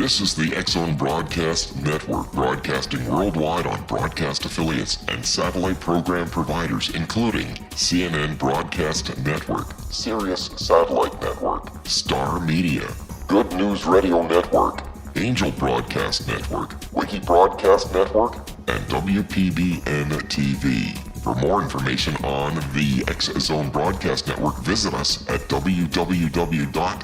This is the X-Zone Broadcast Network, broadcasting worldwide on broadcast affiliates and satellite program providers, including CNN Broadcast Network, Sirius Satellite Network, Star Media, Good News Radio Network, Angel Broadcast Network, Wiki Broadcast Network, and WPBN TV. For more information on the X-Zone Broadcast Network, visit us at www.xzbn.net.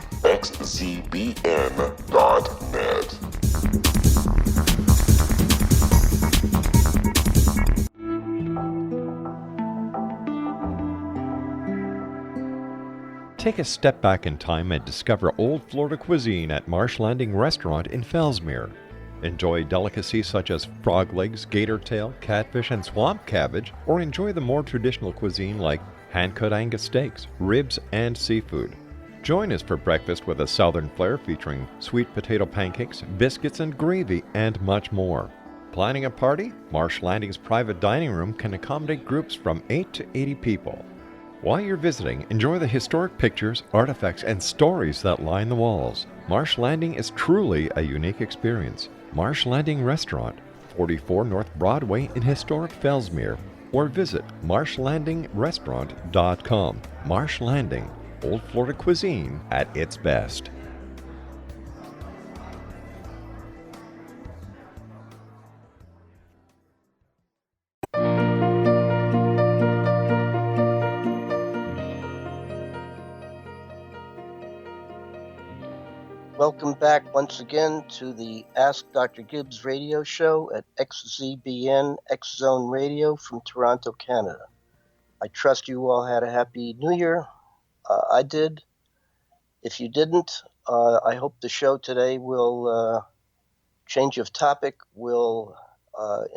Take a step back in time and discover old Florida cuisine at Marsh Landing Restaurant in Fellsmere. Enjoy delicacies such as frog legs, gator tail, catfish, and swamp cabbage, or enjoy the more traditional cuisine like hand-cut Angus steaks, ribs, and seafood. Join us for breakfast with a southern flair featuring sweet potato pancakes, biscuits and gravy, and much more. Planning a party? Marsh Landing's private dining room can accommodate groups from 8 to 80 people. While you're visiting, enjoy the historic pictures, artifacts, and stories that line the walls. Marsh Landing is truly a unique experience. Marsh Landing Restaurant, 44 North Broadway in historic Fellsmere, or visit marshlandingrestaurant.com. Marsh Landing, Old Florida cuisine at its best. Welcome back once again to the Ask Dr. Gibbs radio show at XZBN X-Zone Radio from Toronto, Canada. I trust you all had a happy New Year. I did. If you didn't, I hope the show today will, change of topic, will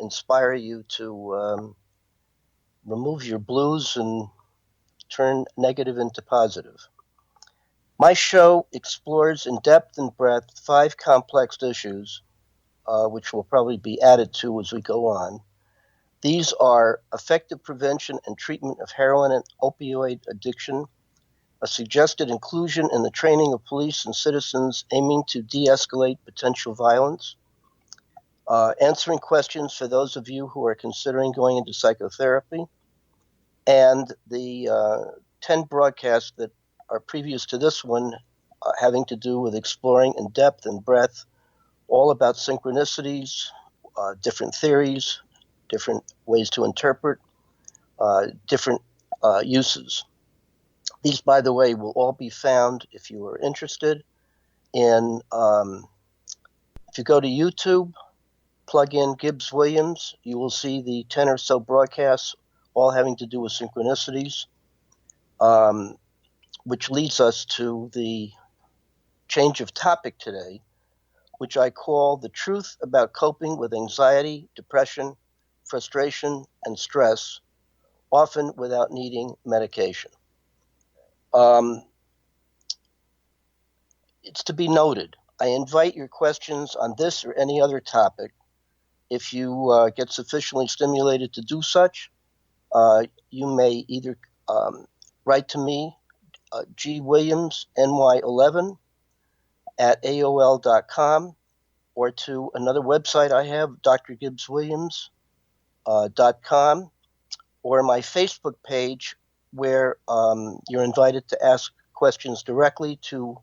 inspire you to remove your blues and turn negative into positive. My show explores in depth and breadth 5 complex issues, which will probably be added to as we go on. These are effective prevention and treatment of heroin and opioid addiction, a suggested inclusion in the training of police and citizens aiming to de-escalate potential violence, answering questions for those of you who are considering going into psychotherapy, and the 10 broadcasts that are previous to this one, having to do with exploring in depth and breadth all about synchronicities, different theories, different ways to interpret, different uses. These, by the way, will all be found, if you are interested, in, if you go to YouTube, plug in Gibbs Williams, you will see the 10 or so broadcasts, all having to do with synchronicities. Which leads us to the change of topic today, which I call the truth about coping with anxiety, depression, frustration, and stress, often without needing medication. It's to be noted, I invite your questions on this or any other topic. If you get sufficiently stimulated to do such, you may either write to me, gwilliamsny11 at AOL.com, or to another website I have, drgibbswilliams.com, or my Facebook page, where you're invited to ask questions directly to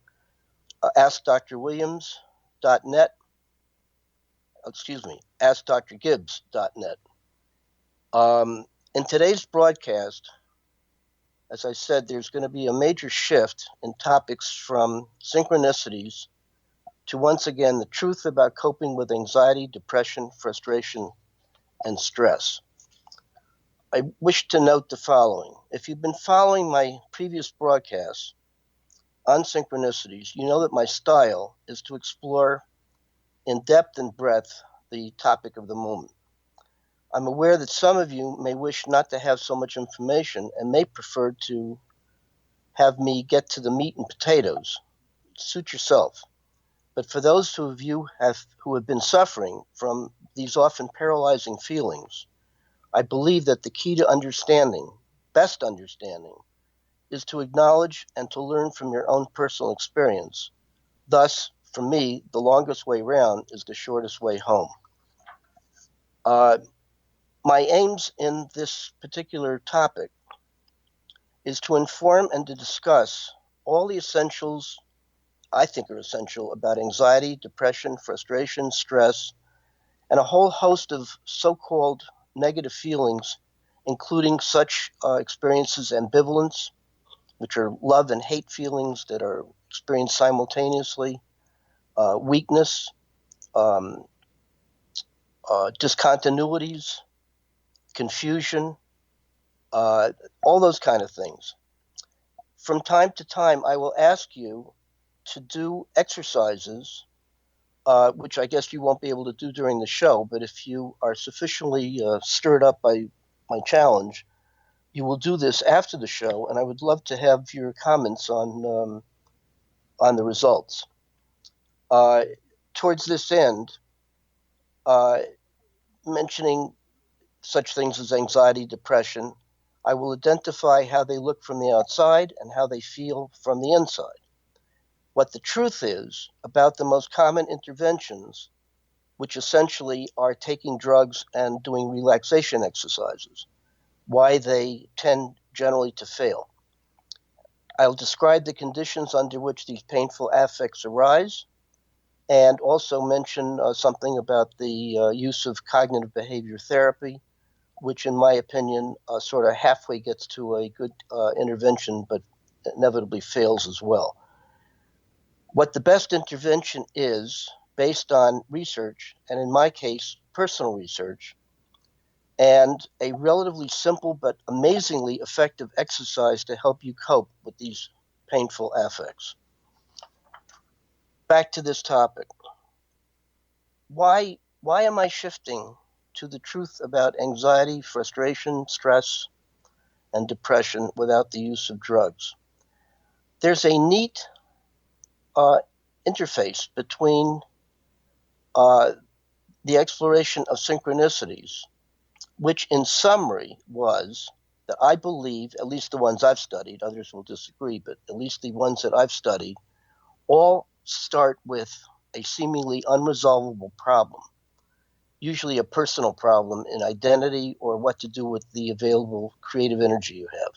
askdrwilliams.net, askdrgibbs.net. In today's broadcast, as I said, there's going to be a major shift in topics from synchronicities to, once again, the truth about coping with anxiety, depression, frustration, and stress. I wish to note the following. If you've been following my previous broadcasts on synchronicities, you know that my style is to explore in depth and breadth the topic of the moment. I'm aware that some of you may wish not to have so much information and may prefer to have me get to the meat and potatoes. Suit yourself. But for those of you who have been suffering from these often paralyzing feelings, I believe that the key to understanding, best understanding, is to acknowledge and to learn from your own personal experience, thus for me, the longest way round is the shortest way home. My aims in this particular topic is to inform and to discuss all the essentials I think are essential about anxiety, depression, frustration, stress, and a whole host of so-called negative feelings, including such experiences ambivalence, which are love and hate feelings that are experienced simultaneously, weakness, discontinuities, confusion, all those kind of things. From time to time, I will ask you to do exercises, which I guess you won't be able to do during the show, but if you are sufficiently stirred up by my challenge, you will do this after the show, and I would love to have your comments on the results. Towards this end, mentioning such things as anxiety, depression, I will identify how they look from the outside and how they feel from the inside. What the truth is about the most common interventions, which essentially are taking drugs and doing relaxation exercises, why they tend generally to fail. I'll describe the conditions under which these painful affects arise, and also mention something about the use of cognitive behavior therapy, which in my opinion sort of halfway gets to a good intervention, but inevitably fails as well. What the best intervention is, based on research, and in my case, personal research, and a relatively simple but amazingly effective exercise to help you cope with these painful affects. Back to this topic. Why am I shifting to the truth about anxiety, frustration, stress, and depression without the use of drugs? There's a neat interface between the exploration of synchronicities, which in summary was that I believe, at least the ones I've studied, others will disagree, but at least the ones that I've studied, all start with a seemingly unresolvable problem, usually a personal problem in identity or what to do with the available creative energy you have.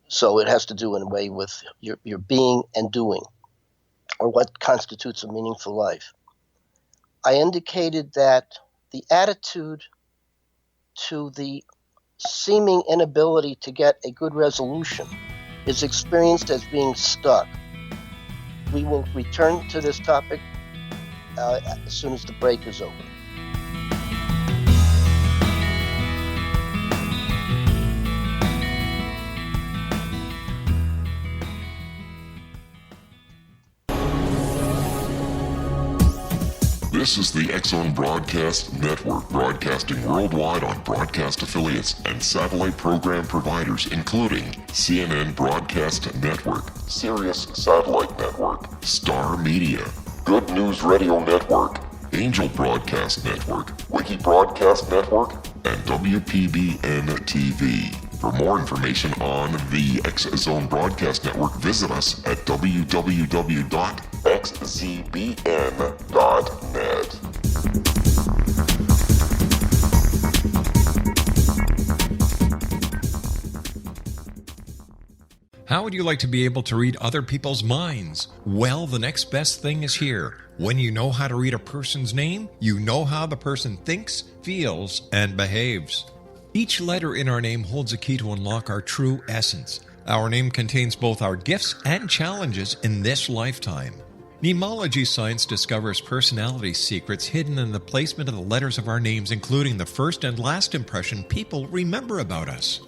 So it has to do in a way with your being and doing, or what constitutes a meaningful life. I indicated that the attitude to the seeming inability to get a good resolution is experienced as being stuck. We will return to this topic as soon as the break is over. This is the X-Zone Broadcast Network, broadcasting worldwide on broadcast affiliates and satellite program providers, including CNN Broadcast Network, Sirius Satellite Network, Star Media, Good News Radio Network, Angel Broadcast Network, Wiki Broadcast Network, and WPBN TV. For more information on the X-Zone Broadcast Network, visit us at www.xzbn.net. How would you like to be able to read other people's minds? Well, the next best thing is here. When you know how to read a person's name, you know how the person thinks, feels, and behaves. Each letter in our name holds a key to unlock our true essence. Our name contains both our gifts and challenges in this lifetime. Mnemology science discovers personality secrets hidden in the placement of the letters of our names, including the first and last impression people remember about us.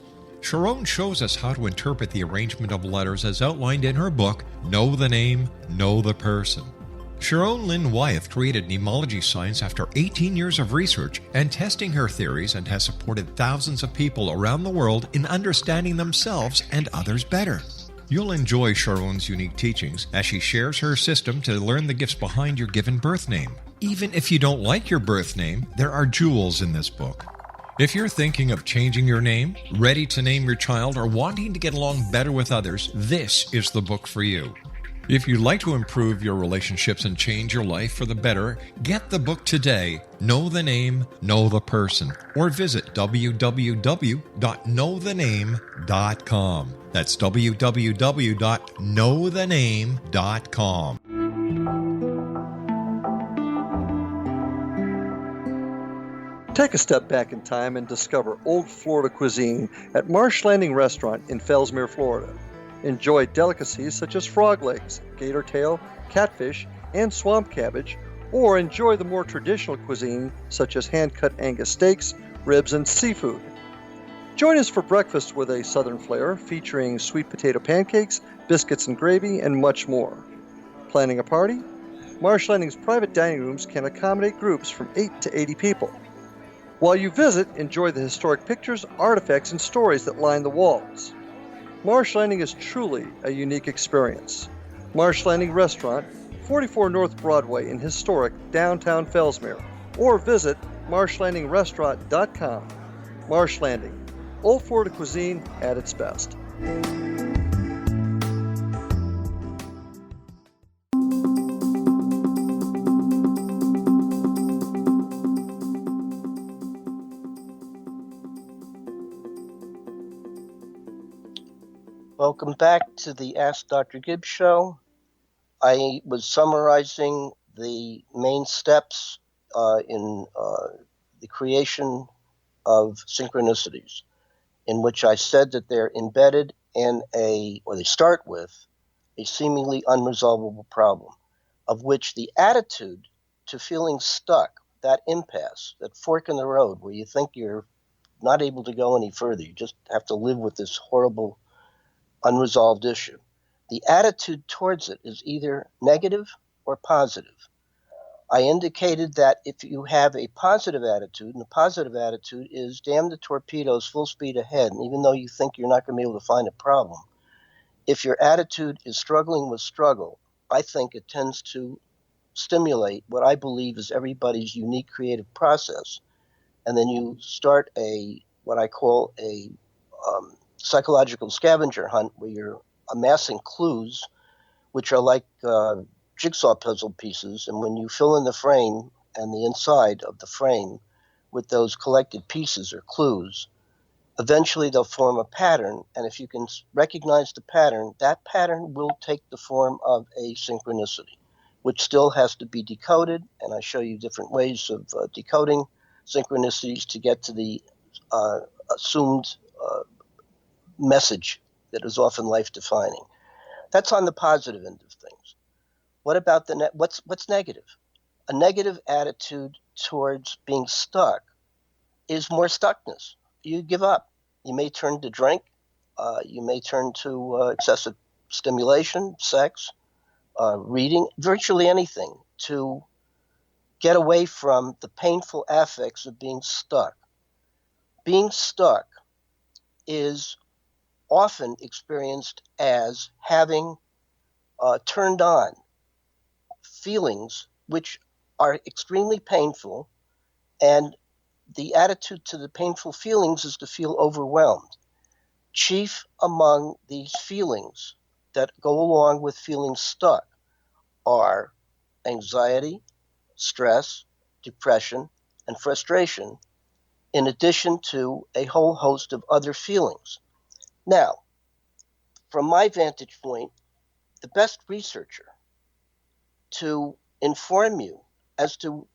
Sharon shows us how to interpret the arrangement of letters as outlined in her book, Know the Name, Know the Person. Sharon Lynn Wyeth created mnemology science after 18 years of research and testing her theories, and has supported thousands of people around the world in understanding themselves and others better. You'll enjoy Sharon's unique teachings as she shares her system to learn the gifts behind your given birth name. Even if you don't like your birth name, there are jewels in this book. If you're thinking of changing your name, ready to name your child, or wanting to get along better with others, this is the book for you. If you'd like to improve your relationships and change your life for the better, get the book today, Know the Name, Know the Person, or visit www.knowthename.com. That's www.knowthename.com. Take a step back in time and discover old Florida cuisine at Marsh Landing Restaurant in Fellsmere, Florida. Enjoy delicacies such as frog legs, gator tail, catfish, and swamp cabbage, or enjoy the more traditional cuisine such as hand-cut Angus steaks, ribs, and seafood. Join us for breakfast with a southern flair featuring sweet potato pancakes, biscuits and gravy, and much more. Planning a party? Marsh Landing's private dining rooms can accommodate groups from 8 to 80 people. While you visit, enjoy the historic pictures, artifacts, and stories that line the walls. Marsh Landing is truly a unique experience. Marsh Landing Restaurant, 44 North Broadway in historic downtown Fellsmere, or visit marshlandingrestaurant.com. Marsh Landing, old Florida cuisine at its best. Welcome back to the Ask Dr. Gibbs show. I was summarizing the main steps in the creation of synchronicities, in which I said that they're embedded in they start with a seemingly unresolvable problem, of which the attitude to feeling stuck, that impasse, that fork in the road where you think you're not able to go any further, you just have to live with this horrible unresolved issue. The attitude towards it is either negative or positive. I indicated that if you have a positive attitude, and the positive attitude is damn the torpedoes, full speed ahead, and even though you think you're not going to be able to find a problem, if your attitude is struggling with struggle, I think it tends to stimulate what I believe is everybody's unique creative process. And then you start what I call a psychological scavenger hunt, where you're amassing clues, which are like jigsaw puzzle pieces. And when you fill in the frame and the inside of the frame with those collected pieces or clues, eventually they'll form a pattern. And if you can recognize the pattern, that pattern will take the form of a synchronicity, which still has to be decoded. And I show you different ways of decoding synchronicities to get to the assumed message that is often life-defining. That's on the positive end of things. What about what's negative? A negative attitude towards being stuck is more stuckness. You give up. You may turn to drink. You may turn to excessive stimulation, sex, reading, virtually anything to get away from the painful affects of being stuck. Being stuck is often experienced as having turned on feelings which are extremely painful, and the attitude to the painful feelings is to feel overwhelmed. Chief among these feelings that go along with feeling stuck are anxiety, stress, depression, and frustration, in addition to a whole host of other feelings. Now, from my vantage point, the best researcher to inform you as to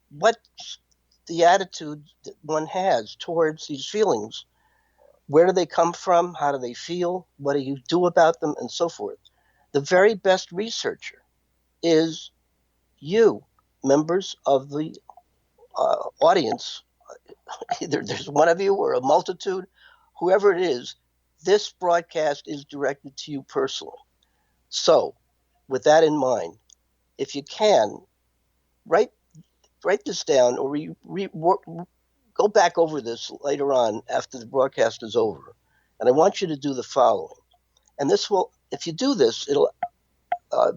what the attitude that one has towards these feelings, where do they come from, how do they feel, what do you do about them, and so forth. The very best researcher is you, members of the audience. Either there's one of you or a multitude, whoever it is. This broadcast is directed to you personally. So, with that in mind, if you can, write this down, or go back over this later on after the broadcast is over. And I want you to do the following. And this will, if you do this, it'll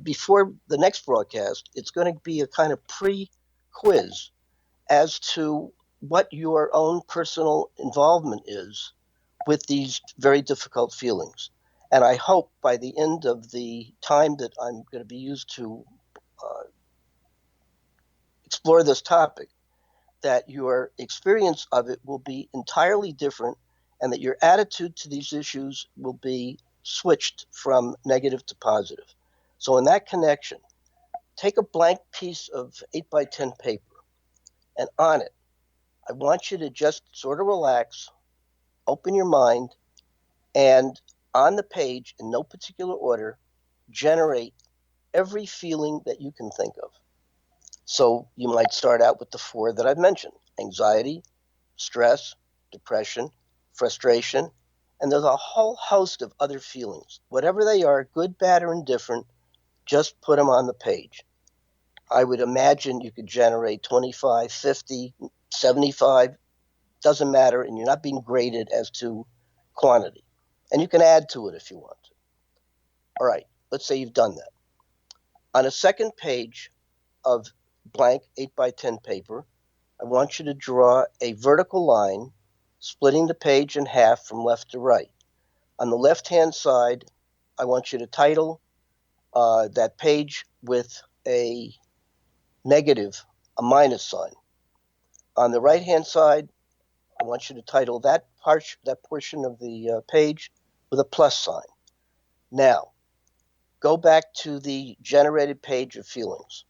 before the next broadcast, it's going to be a kind of pre-quiz as to what your own personal involvement is with these very difficult feelings. And I hope by the end of the time that I'm going to be used to explore this topic, that your experience of it will be entirely different and that your attitude to these issues will be switched from negative to positive. So in that connection, take a blank piece of 8 by 10 paper, and on it, I want you to just sort of relax, open your mind, and on the page, in no particular order, generate every feeling that you can think of. So you might start out with the 4 that I've mentioned: anxiety, stress, depression, frustration, and there's a whole host of other feelings. Whatever they are, good, bad, or indifferent, just put them on the page. I would imagine you could generate 25, 50, 75, doesn't matter, and you're not being graded as to quantity. And you can add to it if you want to. All right, let's say you've done that. On a second page of blank 8 by 10 paper, I want you to draw a vertical line splitting the page in half from left to right. On the left-hand side, I want you to title that page with a negative, a minus sign. On the right-hand side, I want you to title that portion of the page with a plus sign. Now, go back to the generated page of feelings.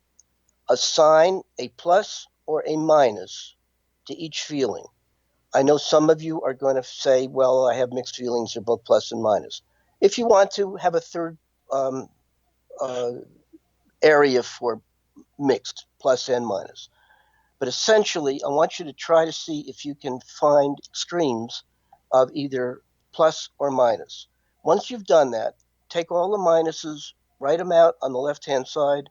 Assign a plus or a minus to each feeling. I know some of you are going to say, well, I have mixed feelings, they're both plus and minus. If you want to have a third area for mixed, plus and minus. But essentially, I want you to try to see if you can find extremes of either plus or minus. Once you've done that, take all the minuses, write them out on the left-hand side,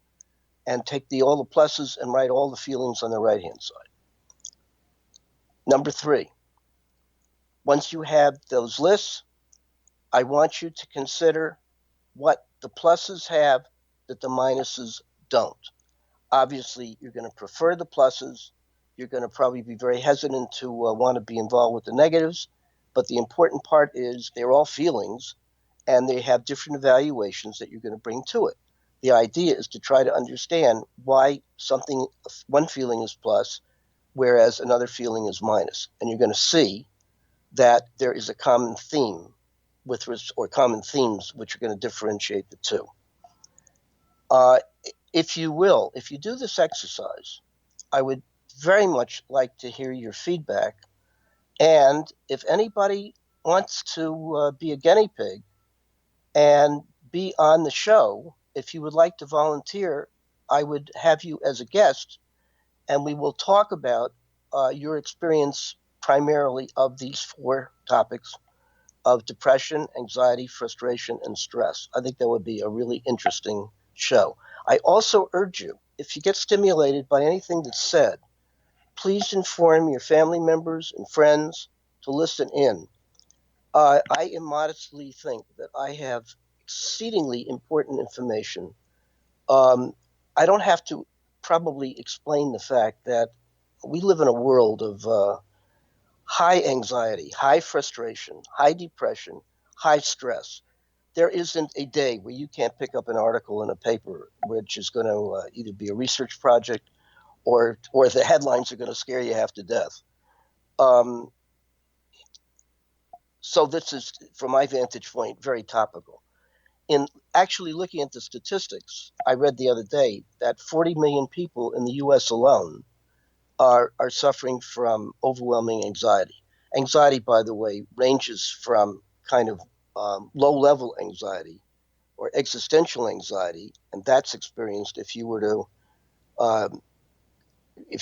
and take all the pluses and write all the feelings on the right-hand side. Number 3, once you have those lists, I want you to consider what the pluses have that the minuses don't. Obviously, you're going to prefer the pluses. You're going to probably be very hesitant to want to be involved with the negatives. But the important part is they're all feelings, and they have different evaluations that you're going to bring to it. The idea is to try to understand why one feeling is plus, whereas another feeling is minus. And you're going to see that there is a common theme or common themes which are going to differentiate the two. If you do this exercise, I would very much like to hear your feedback. And if anybody wants to be a guinea pig and be on the show, if you would like to volunteer, I would have you as a guest, and we will talk about your experience primarily of these 4 topics of depression, anxiety, frustration, and stress. I think that would be a really interesting show. I also urge you, if you get stimulated by anything that's said, please inform your family members and friends to listen in. I immodestly think that I have exceedingly important information. I don't have to probably explain the fact that we live in a world of high anxiety, high frustration, high depression, high stress. There isn't a day where you can't pick up an article in a paper which is going to either be a research project or the headlines are going to scare you half to death. So this is, from my vantage point, very topical. In actually looking at the statistics, I read the other day that 40 million people in the U.S. alone are suffering from overwhelming anxiety. Anxiety, by the way, ranges from kind of low-level anxiety or existential anxiety, and that's experienced if you were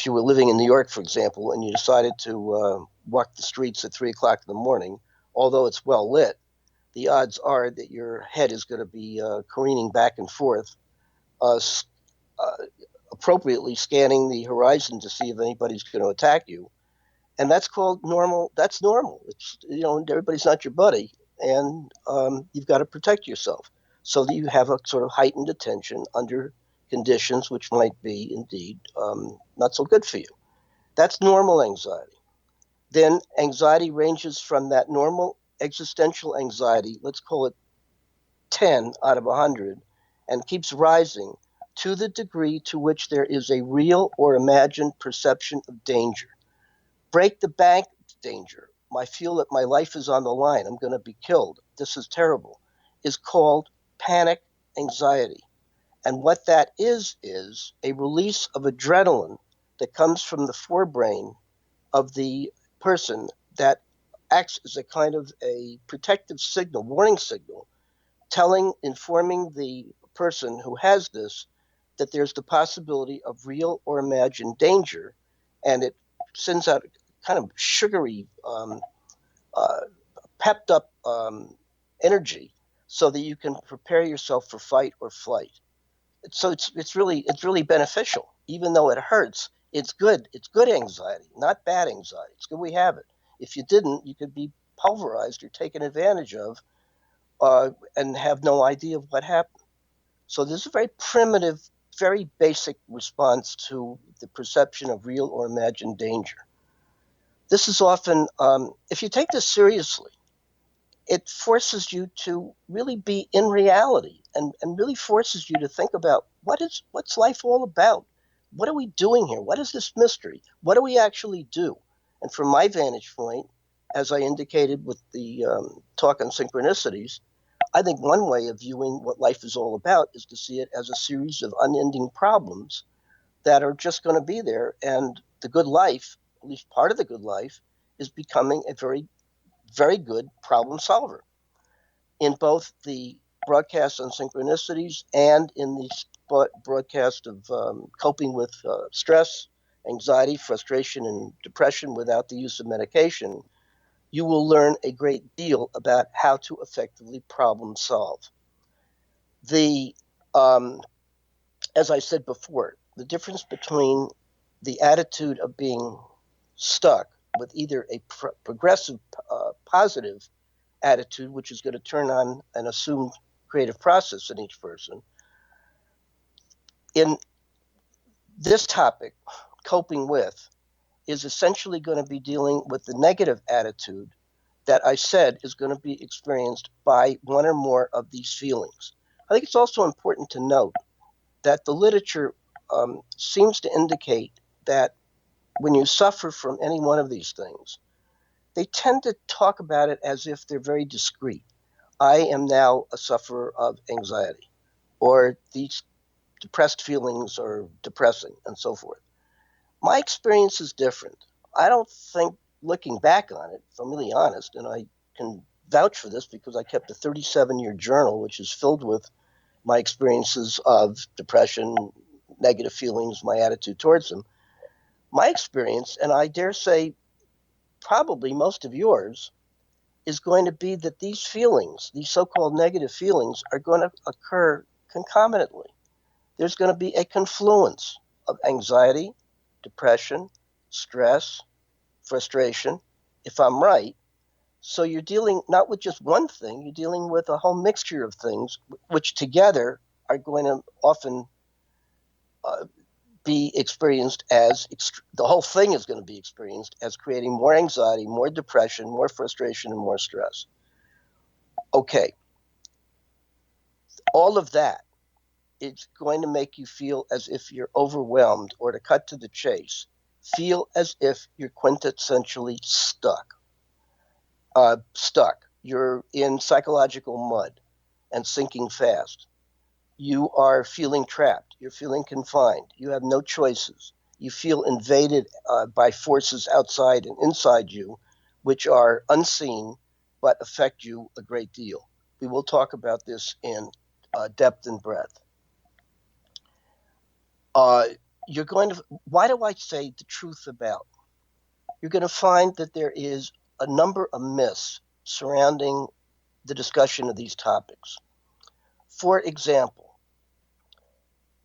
living in New York, for example, and you decided to walk the streets at 3 o'clock in the morning. Although it's well lit, the odds are that your head is going to be careening back and forth, appropriately scanning the horizon to see if anybody's going to attack you. And that's called normal. That's normal. It's, everybody's not your buddy, and you've got to protect yourself so that you have a sort of heightened attention under conditions which might be indeed not so good for you. That's normal anxiety. Then anxiety ranges from that normal existential anxiety, let's call it 10 out of 100 and keeps rising to the degree to which there is a real or imagined perception of danger. Break the bank danger. I feel that my life is on the line. I'm going to be killed. This is terrible. Is called panic anxiety. And what that is a release of adrenaline that comes from the forebrain of the person that acts as a kind of a protective signal, warning signal, informing the person who has this that there's the possibility of real or imagined danger, and it sends out kind of sugary, uh, pepped up energy so that you can prepare yourself for fight or flight. So it's really beneficial, even though it hurts. It's good. It's good anxiety, not bad anxiety. It's good we have it. If you didn't, you could be pulverized or taken advantage of, and have no idea of what happened. So this is a very primitive, very basic response to the perception of real or imagined danger. This is often, if you take this seriously, it forces you to really be in reality and really forces you to think about what's life all about? What are we doing here? What is this mystery? What do we actually do? And from my vantage point, as I indicated with the talk on synchronicities, I think one way of viewing what life is all about is to see it as a series of unending problems that are just going to be there. And the good life, at least part of the good life, is becoming a very, very good problem solver in both the broadcast on synchronicities and in the broadcast of coping with stress, anxiety, frustration, and depression without the use of medication. You will learn a great deal about how to effectively problem solve. As I said before, the difference between the attitude of being stuck with either a progressive, positive attitude, which is going to turn on an assumed creative process in each person. In this topic, coping with, is essentially going to be dealing with the negative attitude that I said is going to be experienced by one or more of these feelings. I think it's also important to note that the literature seems to indicate that when you suffer from any one of these things, they tend to talk about it as if they're very discrete. I am now a sufferer of anxiety, or these depressed feelings are depressing, and so forth. My experience is different. I don't think, looking back on it, if I'm really honest, and I can vouch for this because I kept a 37-year journal, which is filled with my experiences of depression, negative feelings, my attitude towards them. My experience, and I dare say probably most of yours, is going to be that these feelings, these so-called negative feelings, are going to occur concomitantly. There's going to be a confluence of anxiety, depression, stress, frustration, if I'm right. So you're dealing not with just one thing, you're dealing with a whole mixture of things, which together are going to often be experienced as the whole thing is going to be experienced as creating more anxiety, more depression, more frustration, and more stress. Okay, all of that, it's going to make you feel as if you're overwhelmed, or to cut to the chase, feel as if you're quintessentially stuck. You're in psychological mud and sinking fast. You are feeling trapped. You're feeling confined. You have no choices. You feel invaded by forces outside and inside you, which are unseen but affect you a great deal. We will talk about this in depth and breadth. Why do I say the truth about? You're going to find that there is a number of myths surrounding the discussion of these topics. For example,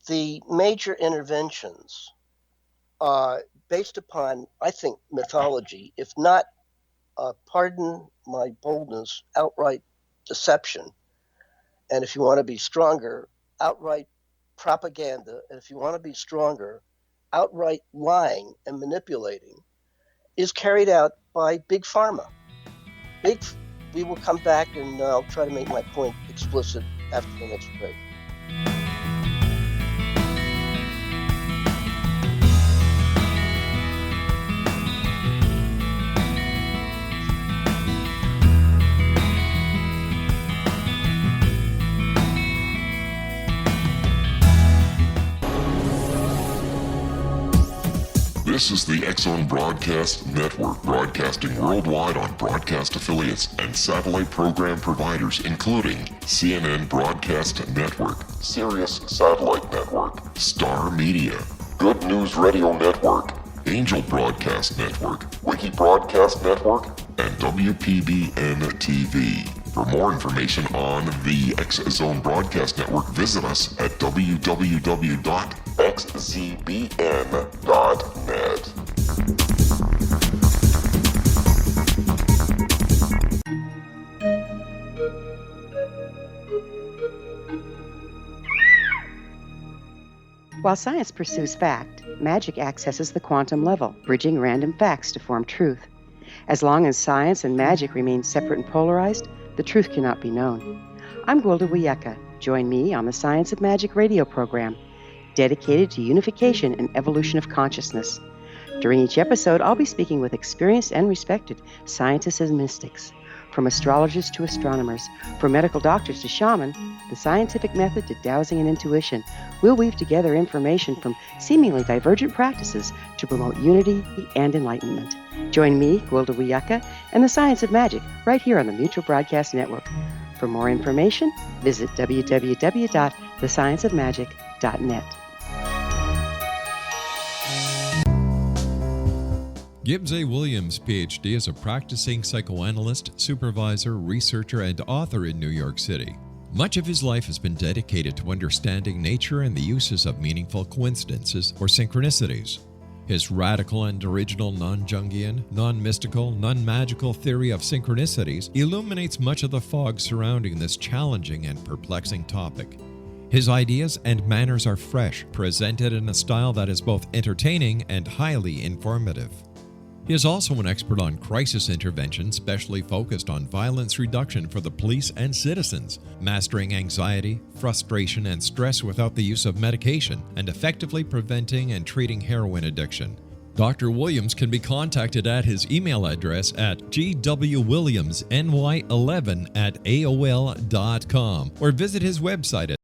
the major interventions based upon, I think, mythology, if not, pardon my boldness, outright deception, and if you want to be stronger, outright propaganda, and if you want to be stronger, outright lying and manipulating, is carried out by big pharma. Big we will come back and I'll try to make my point explicit after the next break. This is the X-Zone Broadcast Network, broadcasting worldwide on broadcast affiliates and satellite program providers, including CNN Broadcast Network, Sirius Satellite Network, Star Media, Good News Radio Network, Angel Broadcast Network, Wiki Broadcast Network, and WPBN TV. For more information on the X-Zone Broadcast Network, visit us at www.xzbn.net. While science pursues fact, magic accesses the quantum level, bridging random facts to form truth. As long as science and magic remain separate and polarized, the truth cannot be known. I'm Gwilda Wiyaka. Join me on the Science of Magic radio program, dedicated to unification and evolution of consciousness. During each episode, I'll be speaking with experienced and respected scientists and mystics. From astrologers to astronomers, from medical doctors to shaman, the scientific method to dowsing and intuition, we'll weave together information from seemingly divergent practices to promote unity and enlightenment. Join me, Gwilda Wiyaka, and the Science of Magic right here on the Mutual Broadcast Network. For more information, visit www.thescienceofmagic.net. Gibbs A. Williams, Ph.D., is a practicing psychoanalyst, supervisor, researcher, and author in New York City. Much of his life has been dedicated to understanding nature and the uses of meaningful coincidences or synchronicities. His radical and original non-Jungian, non-mystical, non-magical theory of synchronicities illuminates much of the fog surrounding this challenging and perplexing topic. His ideas and manners are fresh, presented in a style that is both entertaining and highly informative. He is also an expert on crisis intervention, specially focused on violence reduction for the police and citizens, mastering anxiety, frustration, and stress without the use of medication, and effectively preventing and treating heroin addiction. Dr. Williams can be contacted at his email address at gwwilliamsny11@aol.com or visit his website at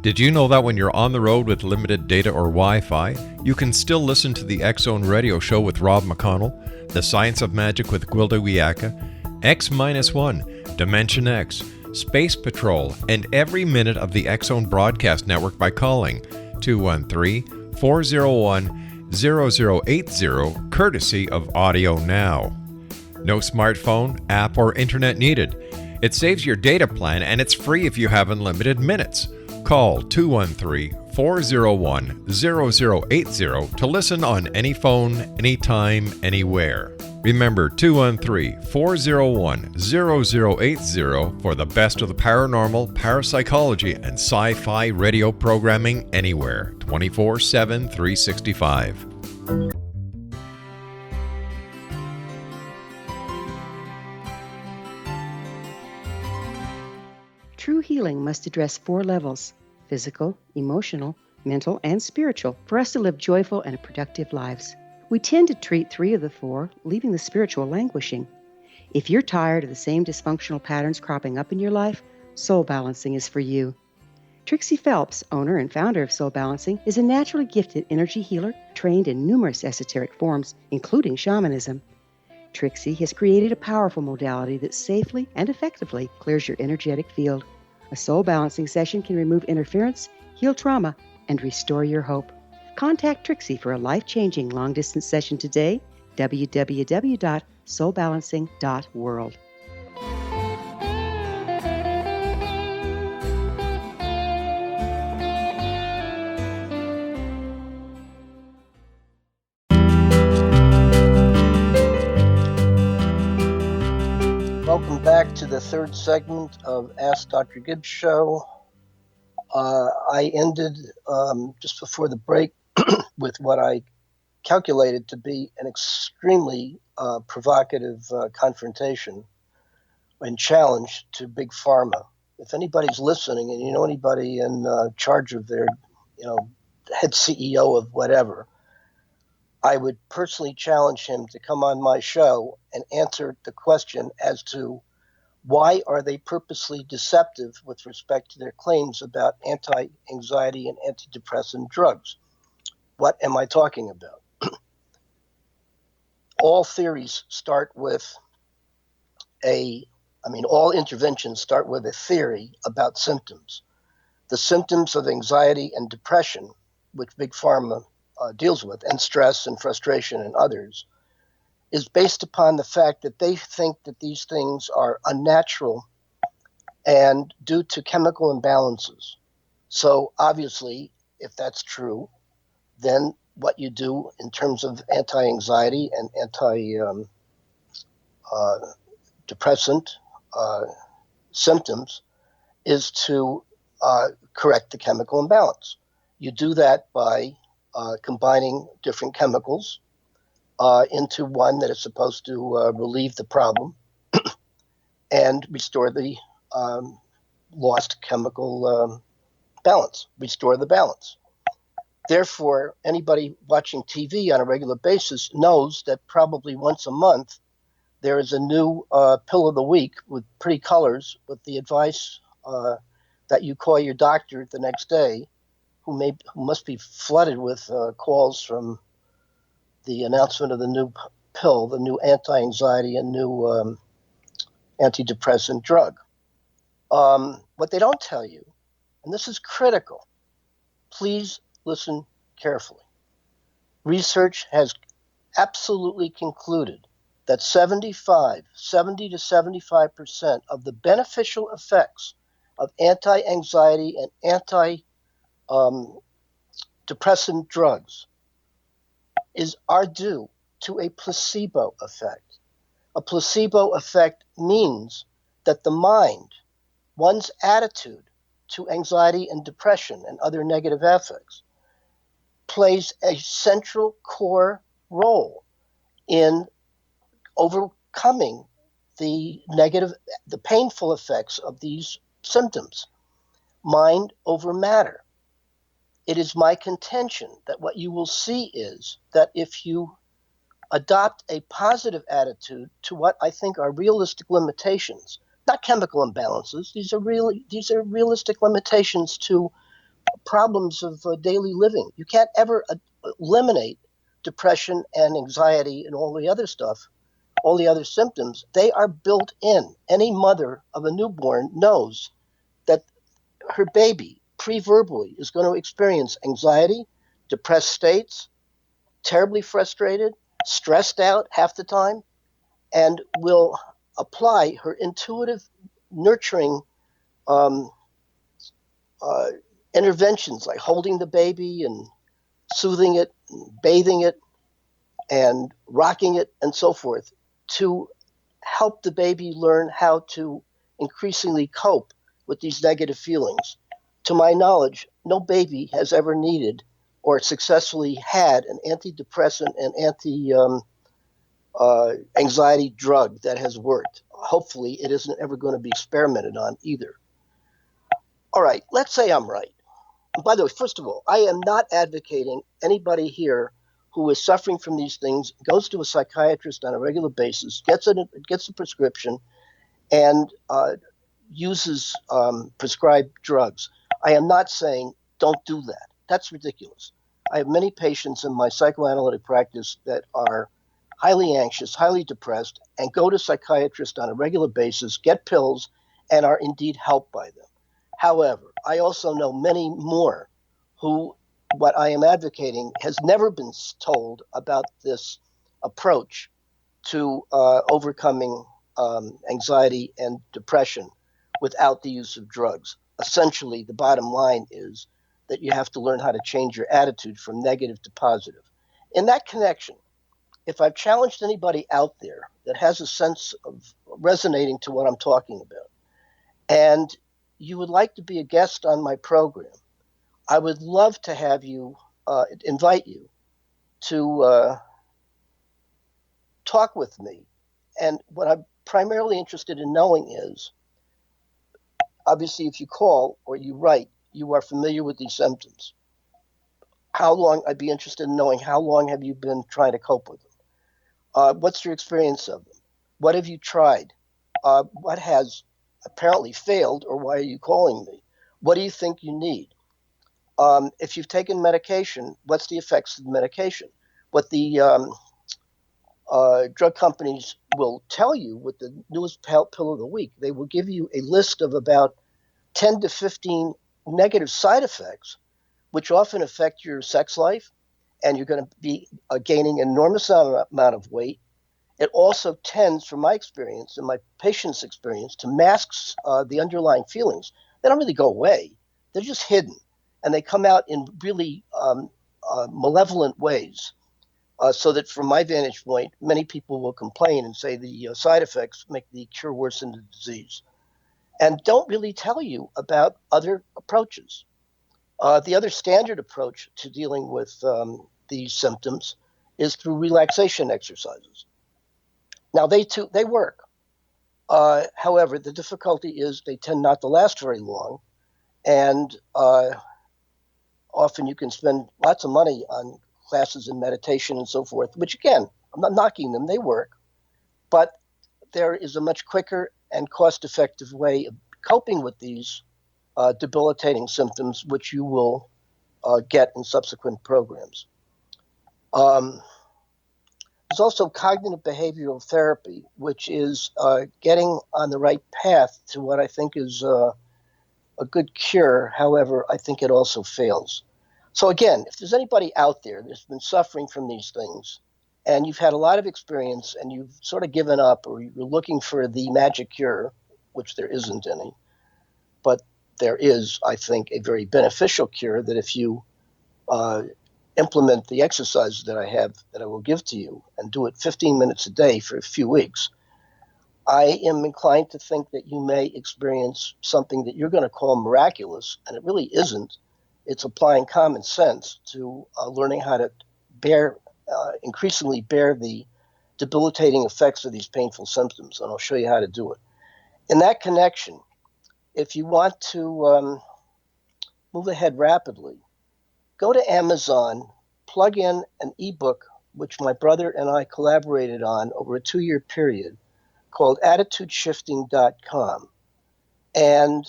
Did you know that when you're on the road with limited data or Wi-Fi, you can still listen to the X-Zone Radio Show with Rob McConnell, The Science of Magic with Gwilda Wiyaka, X-1, Dimension X, Space Patrol, and every minute of the X-Zone Broadcast Network by calling 213-401-0080, courtesy of Audio Now. No smartphone, app, or internet needed. It saves your data plan and it's free if you have unlimited minutes. Call 213-401-0080 to listen on any phone, anytime, anywhere. Remember 213-401-0080 for the best of the paranormal, parapsychology, and sci-fi radio programming anywhere, 24/7, 365. True healing must address 4 levels: physical, emotional, mental, and spiritual, for us to live joyful and productive lives. We tend to treat 3 of the 4, leaving the spiritual languishing. If you're tired of the same dysfunctional patterns cropping up in your life, Soul Balancing is for you. Trixie Phelps, owner and founder of Soul Balancing, is a naturally gifted energy healer trained in numerous esoteric forms, including shamanism. Trixie has created a powerful modality that safely and effectively clears your energetic field. A soul balancing session can remove interference, heal trauma, and restore your hope. Contact Trixie for a life-changing long-distance session today, www.soulbalancing.world. Welcome back to the third segment of Ask Dr. Gibbs show. I ended just before the break with what I calculated to be an extremely provocative confrontation and challenge to Big Pharma. If anybody's listening and you know anybody in charge of their, head CEO of whatever, I would personally challenge him to come on my show and answer the question as to why are they purposely deceptive with respect to their claims about anti-anxiety and antidepressant drugs? What am I talking about? All theories start with all interventions start with a theory about symptoms. The symptoms of anxiety and depression, which Big Pharma deals with, and stress and frustration and others, is based upon the fact that they think that these things are unnatural and due to chemical imbalances. So obviously, if that's true, then what you do in terms of anti-anxiety and anti-depressant symptoms is to correct the chemical imbalance. You do that by combining different chemicals into one that is supposed to relieve the problem and restore the lost chemical balance, restore the balance. Therefore, anybody watching TV on a regular basis knows that probably once a month there is a new pill of the week with pretty colors with the advice that you call your doctor the next day, who must be flooded with calls from the announcement of the new pill, the new anti-anxiety and new antidepressant drug. What they don't tell you, and this is critical, please listen carefully. Research has absolutely concluded that 70 to 75% of the beneficial effects of anti-anxiety and anti-depressant drugs are due to a placebo effect. A placebo effect means that the mind, one's attitude to anxiety and depression and other negative affects, plays a central core role in overcoming the painful effects of these symptoms. Mind over matter. It is my contention that what you will see is that if you adopt a positive attitude to what I think are realistic limitations, not chemical imbalances, these are realistic limitations to problems of daily living. You can't ever eliminate depression and anxiety and all the other stuff, all the other symptoms. They are built in. Any mother of a newborn knows that her baby pre-verbally is going to experience anxiety, depressed states, terribly frustrated, stressed out half the time, and will apply her intuitive nurturing interventions like holding the baby and soothing it, and bathing it, and rocking it, and so forth, to help the baby learn how to increasingly cope with these negative feelings. To my knowledge, no baby has ever needed or successfully had an antidepressant and anxiety drug that has worked. Hopefully, it isn't ever going to be experimented on either. All right, let's say I'm right. And by the way, first of all, I am not advocating anybody here who is suffering from these things goes to a psychiatrist on a regular basis, gets a prescription, and uses prescribed drugs. I am not saying don't do that. That's ridiculous. I have many patients in my psychoanalytic practice that are highly anxious, highly depressed, and go to psychiatrists on a regular basis, get pills, and are indeed helped by them. However, I also know many more who what I am advocating has never been told about this approach to overcoming anxiety and depression without the use of drugs. Essentially, the bottom line is that you have to learn how to change your attitude from negative to positive. In that connection, if I've challenged anybody out there that has a sense of resonating to what I'm talking about, and you would like to be a guest on my program, I would love to have you, invite you to talk with me. And what I'm primarily interested in knowing is, obviously, if you call or you write, you are familiar with these symptoms. How long, I'd be interested in knowing how long have you been trying to cope with them? What's your experience of them? What have you tried? What has apparently failed, or why are you calling me? What do you think you need? If you've taken medication, what's the effects of the medication? What the drug companies will tell you with the newest pill of the week, they will give you a list of about 10 to 15 negative side effects, which often affect your sex life, and you're going to be gaining an enormous amount of weight. It also tends, from my experience and my patients' experience, to mask the underlying feelings. They don't really go away. They're just hidden, and they come out in really malevolent ways. So that from my vantage point, many people will complain and say the side effects make the cure worse than the disease, and don't really tell you about other approaches. The other standard approach to dealing with these symptoms is through relaxation exercises. Now, they work. However, the difficulty is they tend not to last very long, and often you can spend lots of money on classes in meditation and so forth, which, again, I'm not knocking them, they work, but there is a much quicker and cost-effective way of coping with these debilitating symptoms, which you will get in subsequent programs. There's also cognitive behavioral therapy, which is getting on the right path to what I think is a good cure. However, I think it also fails. So again, if there's anybody out there that's been suffering from these things, and you've had a lot of experience and you've sort of given up, or you're looking for the magic cure, which there isn't any, but there is, I think, a very beneficial cure that if you implement the exercises that I will give to you, and do it 15 minutes a day for a few weeks, I am inclined to think that you may experience something that you're going to call miraculous, and it really isn't. It's applying common sense to learning how to increasingly bear the debilitating effects of these painful symptoms, and I'll show you how to do it. In that connection, if you want to move ahead rapidly, go to Amazon, plug in an ebook, which my brother and I collaborated on over a 2-year period, called AttitudeShifting.com, and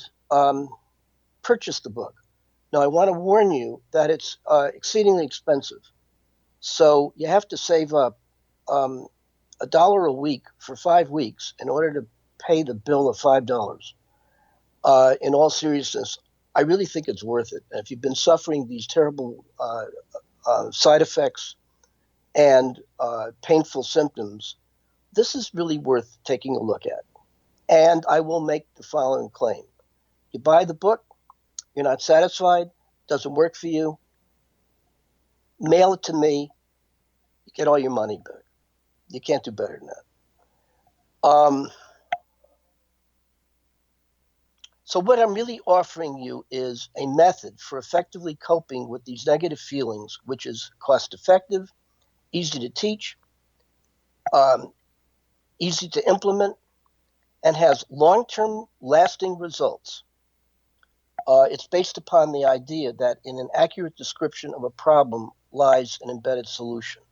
purchase the book. Now, I want to warn you that it's exceedingly expensive. So you have to save up $1 a week for 5 weeks in order to pay the bill of $5. In all seriousness, I really think it's worth it. And if you've been suffering these terrible side effects and painful symptoms, this is really worth taking a look at. And I will make the following claim. You buy the book, you're not satisfied, doesn't work for you, mail it to me, you get all your money back. You can't do better than that. So what I'm really offering you is a method for effectively coping with these negative feelings, which is cost-effective, easy to teach, easy to implement, and has long-term lasting results. It's based upon the idea that in an accurate description of a problem lies an embedded solution.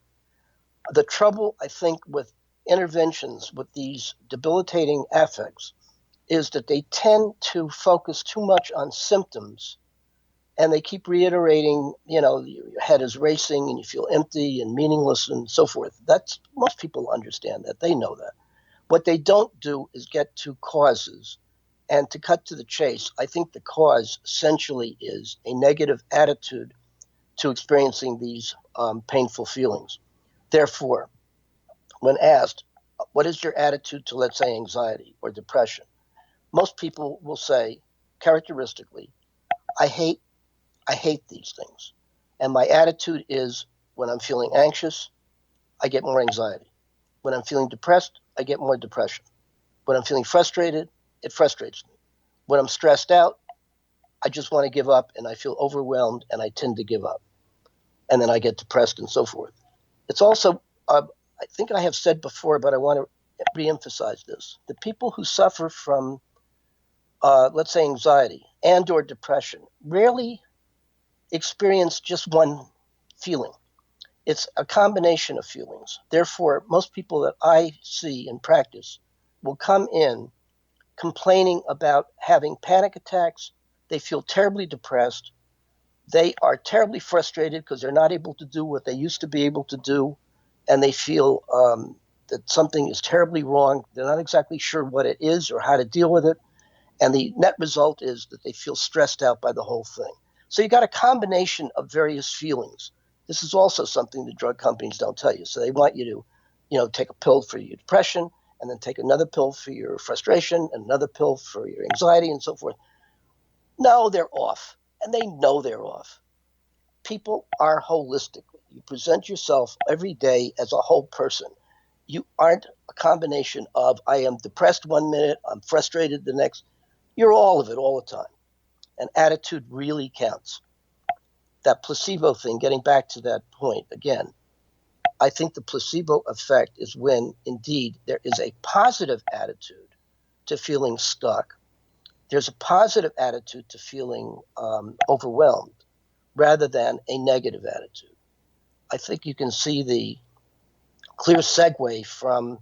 The trouble, I think, with interventions with these debilitating affects is that they tend to focus too much on symptoms, and they keep reiterating, your head is racing and you feel empty and meaningless and so forth. Most people understand that. They know that. What they don't do is get to causes. And to cut to the chase, I think the cause essentially is a negative attitude to experiencing these painful feelings. Therefore, when asked, what is your attitude to, let's say, anxiety or depression? Most people will say, characteristically, I hate these things. And my attitude is, when I'm feeling anxious, I get more anxiety. When I'm feeling depressed, I get more depression. When I'm feeling frustrated, it frustrates me. When I'm stressed out, I just want to give up, and I feel overwhelmed, and I tend to give up. And then I get depressed and so forth. It's also, I think I have said before, but I want to reemphasize this. The people who suffer from, let's say, anxiety and or depression rarely experience just one feeling. It's a combination of feelings. Therefore, most people that I see in practice will come in complaining about having panic attacks. They feel terribly depressed. They are terribly frustrated because they're not able to do what they used to be able to do. And they feel that something is terribly wrong. They're not exactly sure what it is or how to deal with it. And the net result is that they feel stressed out by the whole thing. So you got a combination of various feelings. This is also something the drug companies don't tell you. So they want you to, take a pill for your depression and then take another pill for your frustration and another pill for your anxiety and so forth. No, they're off. And they know they're off. People are holistic. You present yourself every day as a whole person. You aren't a combination of I am depressed 1 minute, I'm frustrated the next. You're all of it all the time. And attitude really counts. That placebo thing, getting back to that point again, I think the placebo effect is when indeed there is a positive attitude to feeling stuck. There's a positive attitude to feeling overwhelmed rather than a negative attitude. I think you can see the clear segue from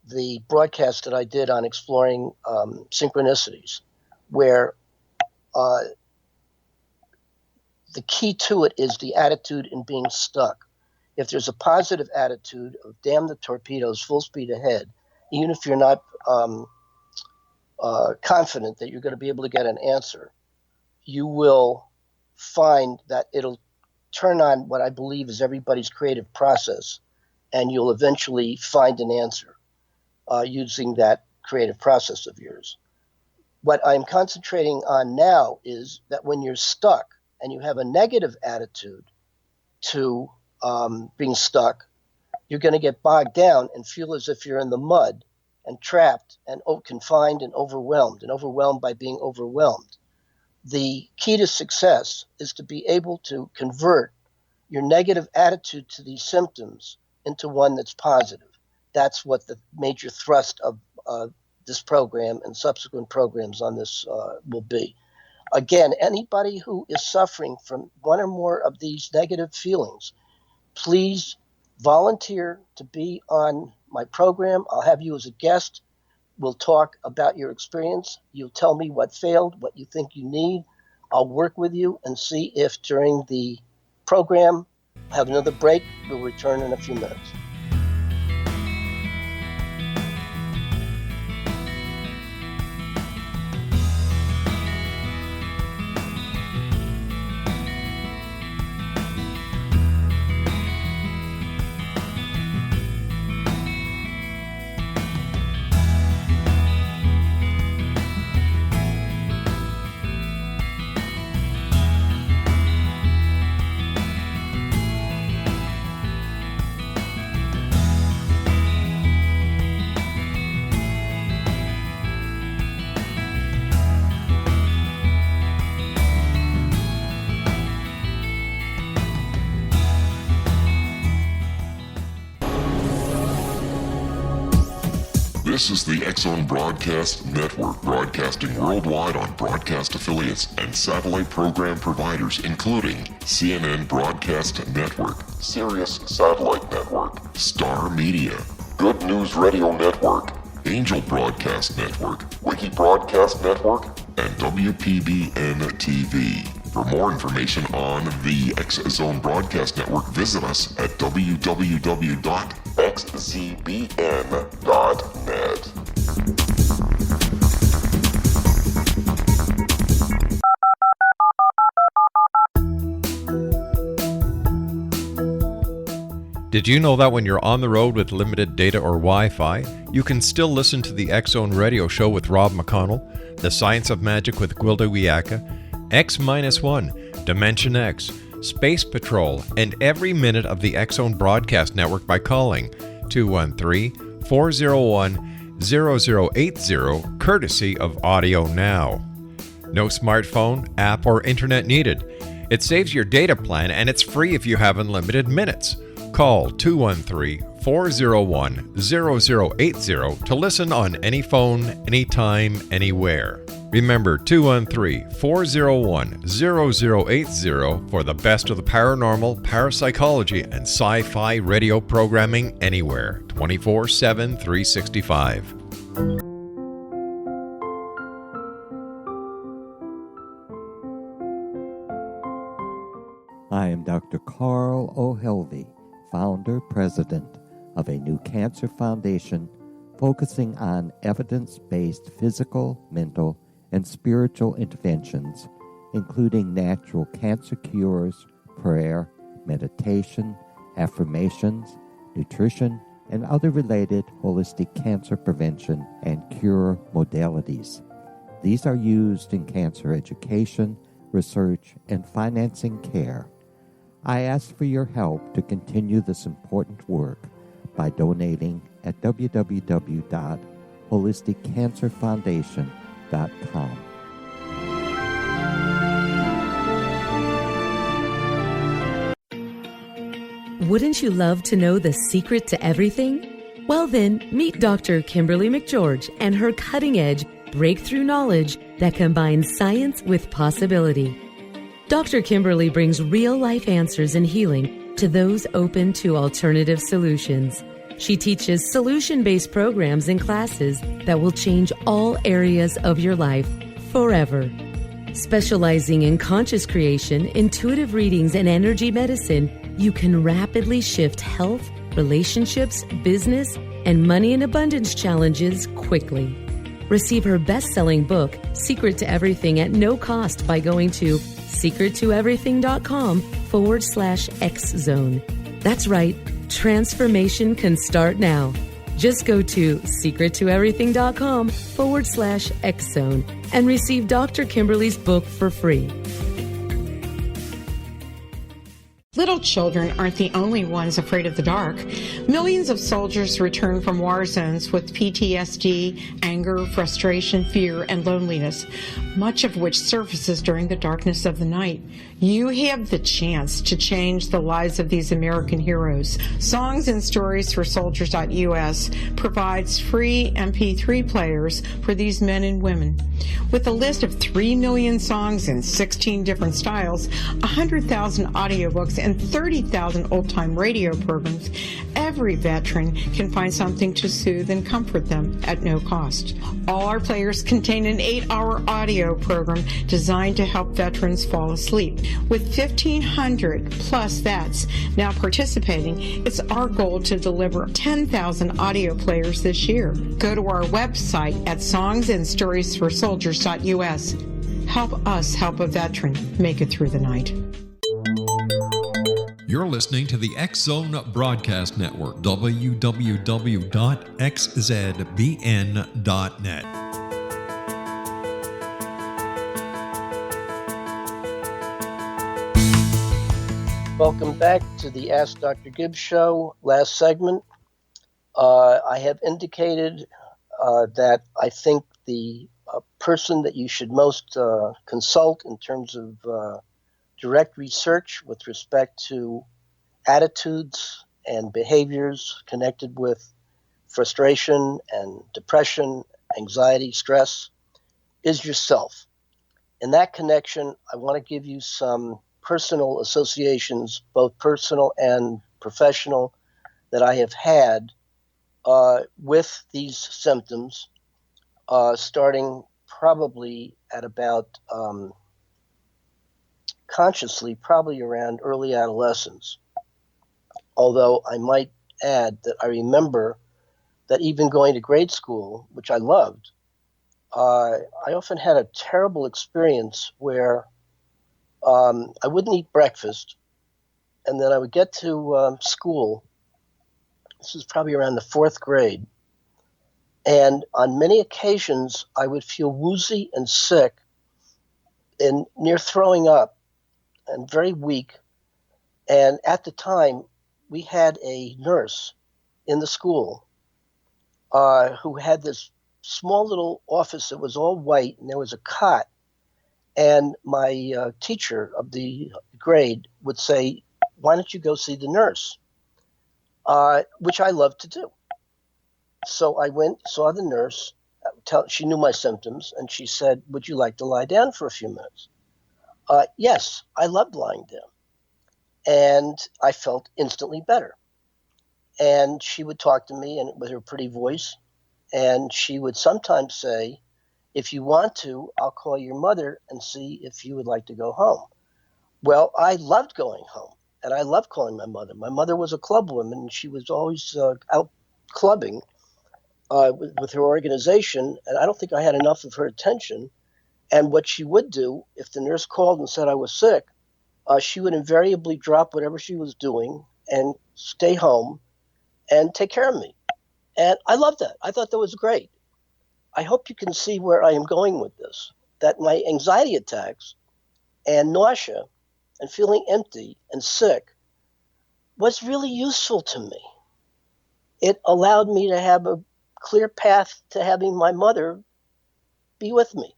the broadcast that I did on exploring synchronicities, where the key to it is the attitude in being stuck. If there's a positive attitude of damn the torpedoes, full speed ahead, even if you're not confident that you're going to be able to get an answer, you will find that it'll turn on what I believe is everybody's creative process, and you'll eventually find an answer using that creative process of yours. What I'm concentrating on now is that when you're stuck and you have a negative attitude to being stuck, you're going to get bogged down and feel as if you're in the mud and trapped and confined and overwhelmed by being overwhelmed. The key to success is to be able to convert your negative attitude to these symptoms into one that's positive. That's what the major thrust of this program and subsequent programs on this will be. Again, anybody who is suffering from one or more of these negative feelings, please volunteer to be on my program. I'll have you as a guest. We'll talk about your experience. You'll tell me what failed, what you think you need. I'll work with you and see if during the program, have another break. We'll return in a few minutes. This is the X-Zone Broadcast Network, broadcasting worldwide on broadcast affiliates and satellite program providers, including CNN Broadcast Network, Sirius Satellite Network, Star Media, Good News Radio Network, Angel Broadcast Network, Wiki Broadcast Network, and WPBN TV. For more information on the X-Zone Broadcast Network, visit us at www.xzbn.net. Did you know that when you're on the road with limited data or Wi-Fi, you can still listen to the X-Zone Radio Show with Rob McConnell, The Science of Magic with Gwilda Wiyaka, X-1, Dimension X, Space Patrol, and every minute of the X-Zone Broadcast Network by calling 213-401-0080, courtesy of Audio Now. No smartphone, app, or internet needed. It saves your data plan, and it's free if you have unlimited minutes. Call 213-401-0080 to listen on any phone, anytime, anywhere. Remember 213-401-0080 for the best of the paranormal, parapsychology, and sci-fi radio programming anywhere, 24/7, 365. I am Dr. Carl O'Helvey, founder, president of a new cancer foundation focusing on evidence-based physical, mental, and spiritual interventions, including natural cancer cures, prayer, meditation, affirmations, nutrition, and other related holistic cancer prevention and cure modalities. These are used in cancer education, research, and financing care. I ask for your help to continue this important work by donating at www.holisticcancerfoundation.com. Wouldn't you love to know the secret to everything? Well then, meet Dr. Kimberly McGeorge and her cutting-edge breakthrough knowledge that combines science with possibility. Dr. Kimberly brings real-life answers and healing to those open to alternative solutions. She teaches solution-based programs and classes that will change all areas of your life forever. Specializing in conscious creation, intuitive readings, and energy medicine, you can rapidly shift health, relationships, business, and money and abundance challenges quickly. Receive her best-selling book, Secret to Everything, at no cost by going to secrettoeverything.com/X-Zone. That's right, transformation can start now. Just go to secrettoeverything.com/X-Zone and receive Dr. Kimberly's book for free. Little children aren't the only ones afraid of the dark. Millions of soldiers return from war zones with PTSD, anger, frustration, fear, and loneliness, much of which surfaces during the darkness of the night. You have the chance to change the lives of these American heroes. Songs and Stories for Soldiers.us provides free MP3 players for these men and women. With a list of 3 million songs in 16 different styles, 100,000 audiobooks, and 30,000 old-time radio programs, every veteran can find something to soothe and comfort them at no cost. All our players contain an 8-hour audio program designed to help veterans fall asleep. With 1,500 plus vets now participating, it's our goal to deliver 10,000 audio players this year. Go to our website at songsandstoriesforsoldiers.us. Help us help a veteran make it through the night. You're listening to the X-Zone Broadcast Network, www.xzbn.net. Welcome back to the Ask Dr. Gibbs show. Last segment, I have indicated that I think the person that you should most consult in terms of direct research with respect to attitudes and behaviors connected with frustration and depression, anxiety, stress, is yourself. In that connection, I want to give you some personal associations, both personal and professional, that I have had with these symptoms, starting probably at about consciously, probably around early adolescence. Although I might add that I remember that even going to grade school, which I loved, I often had a terrible experience where I wouldn't eat breakfast, and then I would get to school. This was probably around the 4th grade. And on many occasions, I would feel woozy and sick and near throwing up and very weak. And at the time, we had a nurse in the school who had this small little office that was all white, and there was a cot. And my teacher of the grade would say, "Why don't you go see the nurse?" which I love to do. So I went, saw the nurse. She knew my symptoms, and she said, "Would you like to lie down for a few minutes?" Yes, I loved lying down, and I felt instantly better. And she would talk to me, and with her pretty voice, and she would sometimes say, "If you want to, I'll call your mother and see if you would like to go home." Well, I loved going home, and I loved calling my mother. My mother was a club woman, and she was always out clubbing with her organization, and I don't think I had enough of her attention. And what she would do, if the nurse called and said I was sick, she would invariably drop whatever she was doing and stay home and take care of me. And I loved that. I thought that was great. I hope you can see where I am going with this, that my anxiety attacks and nausea and feeling empty and sick was really useful to me. It allowed me to have a clear path to having my mother be with me.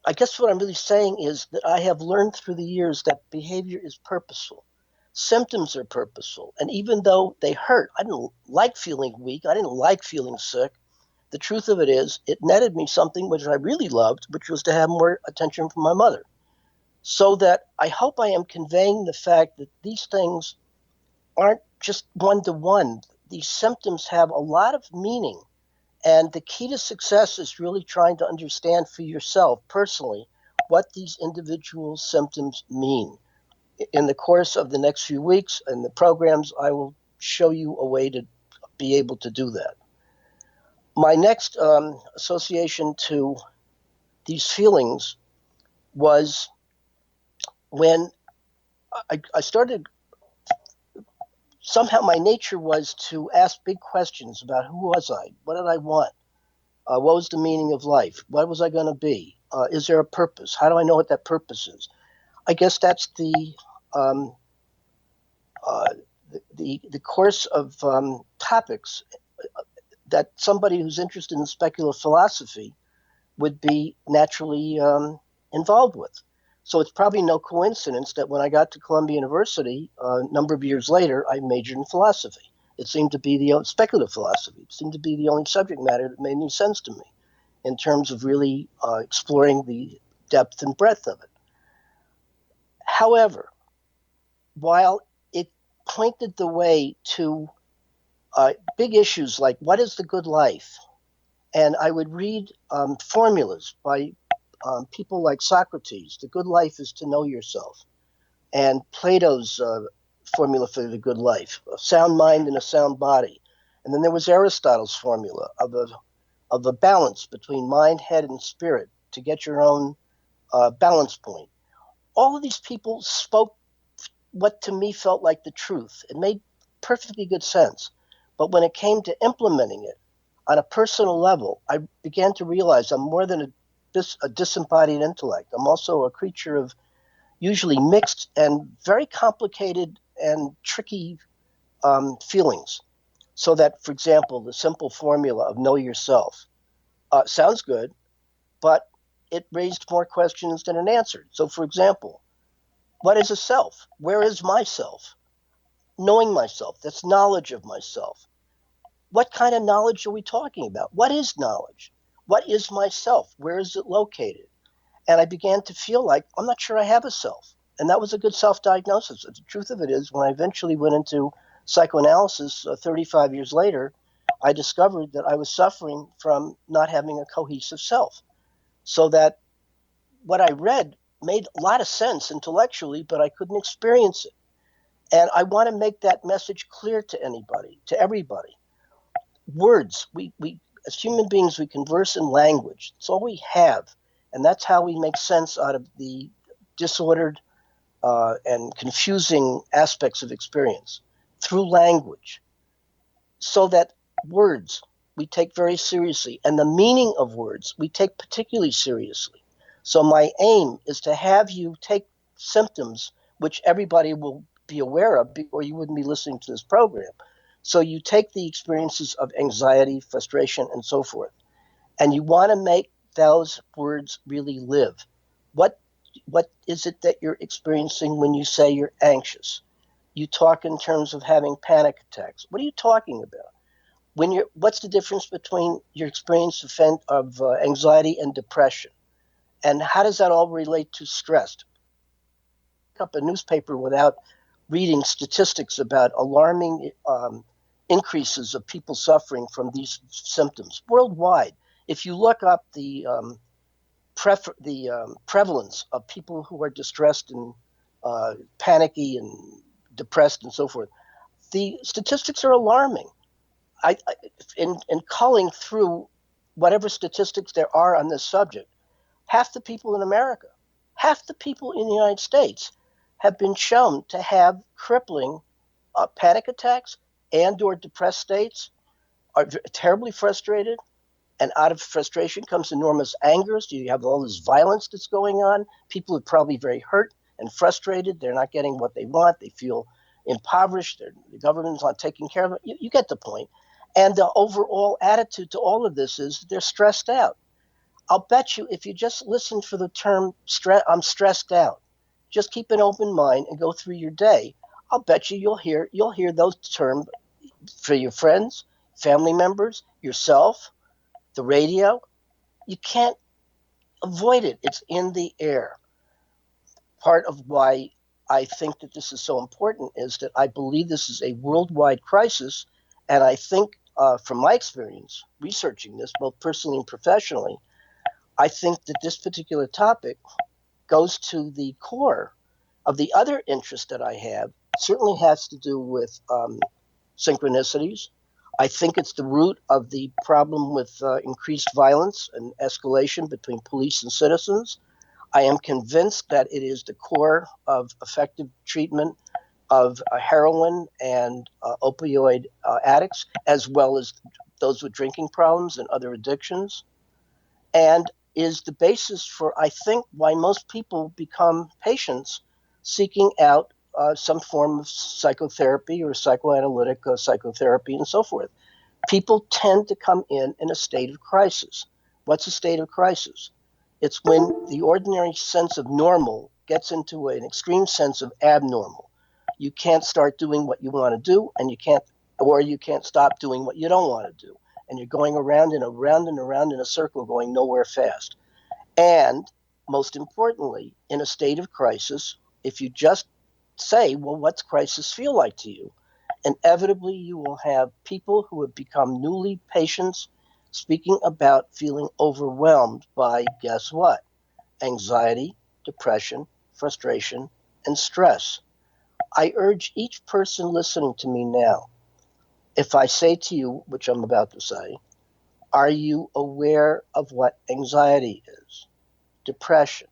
I guess what I'm really saying is that I have learned through the years that behavior is purposeful. Symptoms are purposeful. And even though they hurt, I didn't like feeling weak. I didn't like feeling sick. The truth of it is, it netted me something which I really loved, which was to have more attention from my mother. So that I hope I am conveying the fact that these things aren't just one-to-one. These symptoms have a lot of meaning. And the key to success is really trying to understand for yourself personally what these individual symptoms mean. In the course of the next few weeks and the programs, I will show you a way to be able to do that. My next association to these feelings was when I started. Somehow my nature was to ask big questions about who was I? What did I want? What was the meaning of life? What was I going to be? Is there a purpose? How do I know what that purpose is? I guess that's the course of topics that somebody who's interested in speculative philosophy would be naturally involved with. So it's probably no coincidence that when I got to Columbia University a number of years later, I majored in philosophy. It seemed to be speculative philosophy. It seemed to be the only subject matter that made any sense to me in terms of really exploring the depth and breadth of it. However, while it pointed the way to big issues like what is the good life, and I would read formulas by people like Socrates. The good life is to know yourself. And Plato's formula for the good life, a sound mind and a sound body. And then there was Aristotle's formula of a balance between mind, head, and spirit to get your own balance point. All of these people spoke what to me felt like the truth. It made perfectly good sense. But when it came to implementing it on a personal level, I began to realize I'm more than a disembodied intellect. I'm also a creature of usually mixed and very complicated and tricky feelings. So that, for example, the simple formula of know yourself sounds good, but it raised more questions than it answered. So, for example, what is a self? Where is myself? Knowing myself, that's knowledge of myself. What kind of knowledge are we talking about? What is knowledge? What is myself? Where is it located? And I began to feel like I'm not sure I have a self. And that was a good self-diagnosis. The truth of it is, when I eventually went into psychoanalysis 35 years later, I discovered that I was suffering from not having a cohesive self. So that what I read made a lot of sense intellectually, but I couldn't experience it. And I want to make that message clear to anybody, to everybody. Words, we as human beings, we converse in language. It's all we have. And that's how we make sense out of the disordered and confusing aspects of experience, through language. So that words we take very seriously, and the meaning of words we take particularly seriously. So my aim is to have you take symptoms, which everybody will be aware of, or you wouldn't be listening to this program. So you take the experiences of anxiety, frustration, and so forth, and you want to make those words really live. What is it that you're experiencing when you say you're anxious? You talk in terms of having panic attacks. What are you talking about? What's the difference between your experience of anxiety and depression? And how does that all relate to stress? Pick up a newspaper without reading statistics about alarming increases of people suffering from these symptoms worldwide. If you look up the prevalence of people who are distressed and panicky and depressed and so forth, the statistics are alarming. In culling through whatever statistics there are on this subject, half the people in America, half the people in the United States have been shown to have crippling panic attacks and or depressed states, are terribly frustrated, and out of frustration comes enormous anger. So you have all this violence that's going on. People are probably very hurt and frustrated. They're not getting what they want. They feel impoverished. The government's not taking care of them. You get the point. And the overall attitude to all of this is they're stressed out. I'll bet you if you just listen for the term I'm stressed out, just keep an open mind and go through your day, I'll bet you you'll hear those terms for your friends, family members, yourself, the radio. You can't avoid it. It's in the air. Part of why I think that this is so important is that I believe this is a worldwide crisis, and I think from my experience researching this, both personally and professionally, I think that this particular topic goes to the core of the other interest that I have. Certainly has to do with synchronicities. I think it's the root of the problem with increased violence and escalation between police and citizens. I am convinced that it is the core of effective treatment of heroin and opioid addicts, as well as those with drinking problems and other addictions, and is the basis for, I think, why most people become patients seeking out some form of psychotherapy or psychoanalytic psychotherapy and so forth. People tend to come in a state of crisis. What's a state of crisis? It's when the ordinary sense of normal gets into an extreme sense of abnormal. You can't start doing what you want to do, and you can't stop doing what you don't want to do. And you're going around and around and around in a circle going nowhere fast. And most importantly, in a state of crisis, if you just say, well, what's crisis feel like to you? Inevitably, you will have people who have become newly patients speaking about feeling overwhelmed by, guess what? Anxiety, depression, frustration, and stress. I urge each person listening to me now, if I say to you, which I'm about to say, are you aware of what anxiety is? Depression,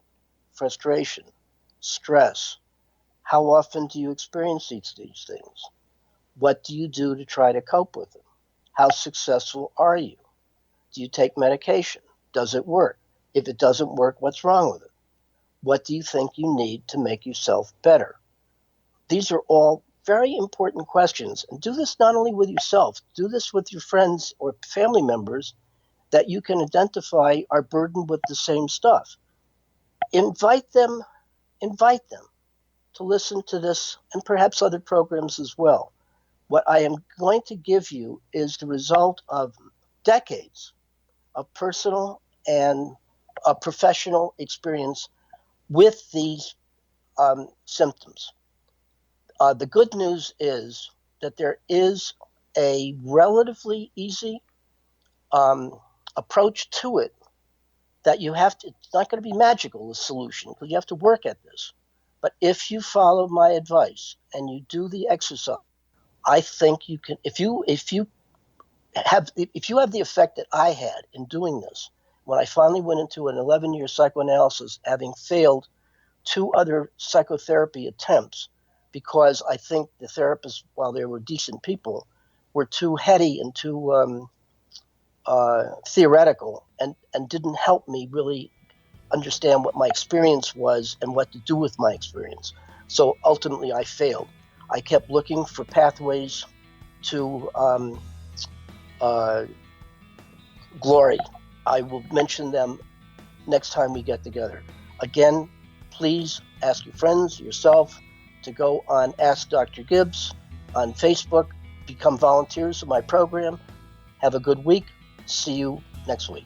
frustration, stress. How often do you experience these things? What do you do to try to cope with them? How successful are you? Do you take medication? Does it work? If it doesn't work, what's wrong with it? What do you think you need to make yourself better? These are all very important questions. And do this not only with yourself, do this with your friends or family members that you can identify are burdened with the same stuff. Invite them to listen to this and perhaps other programs as well. What I am going to give you is the result of decades of personal and professional experience with these symptoms. The good news is that there is a relatively easy approach to it that you have to, it's not going to be magical, the solution, because you have to work at this. But if you follow my advice and you do the exercise, I think you can, if you have the effect that I had in doing this, when I finally went into an 11-year psychoanalysis, having failed 2 other psychotherapy attempts, because I think the therapists, while they were decent people, were too heady and too theoretical and didn't help me really understand what my experience was and what to do with my experience. So ultimately I failed. I kept looking for pathways to glory. I will mention them next time we get together. Again, please ask your friends, yourself, to go on Ask Dr. Gibbs on Facebook. Become volunteers of my program. Have a good week. See you next week.